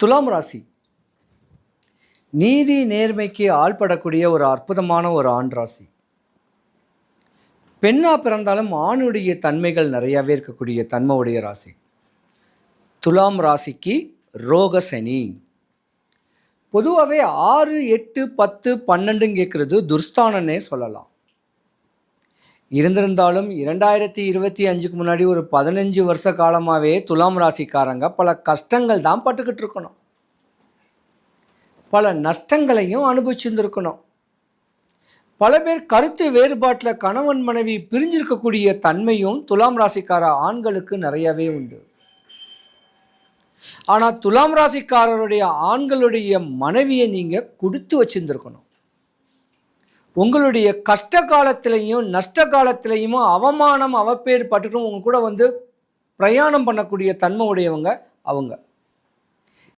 துலாம் ராசி நீதி நேர்மைக்கு ஆள்படக்கூடிய ஒரு அற்புதமான ஒரு ஆண் ராசி. பெண்ணா பிறந்தாலும் ஆணுடைய தன்மைகள் நிறையவே இருக்கக்கூடிய தன்மை உடைய ராசி. துலாம் ராசிக்கு ரோக சனி. பொதுவாகவே 6, 8, 10, 12 கேட்குறது துர்ஸ்தானன்னே சொல்லலாம். இருந்திருந்தாலும் 2025க்கு முன்னாடி ஒரு 15 வருஷ காலமாகவே துலாம் ராசிக்காரங்க பல கஷ்டங்கள் தான் பட்டுக்கிட்டு இருக்கணும், பல நஷ்டங்களையும் அனுபவிச்சிருந்துருக்கணும். பல பேர் கருத்து வேறுபாட்டில் கணவன் மனைவி பிரிஞ்சிருக்கக்கூடிய தன்மையும் துலாம் ராசிக்கார ஆண்களுக்கு நிறையவே உண்டு. ஆனால் துலாம் ராசிக்காரருடைய ஆண்களுடைய மனைவியை நீங்கள் கொடுத்து வச்சிருந்துருக்கணும். உங்களுடைய கஷ்ட காலத்திலையும் நஷ்ட காலத்திலையும் அவமானம் அவப்பேர் பட்டுட்டும் உங்க கூட பிரயாணம் பண்ணக்கூடிய தன்மை உடையவங்க அவங்க.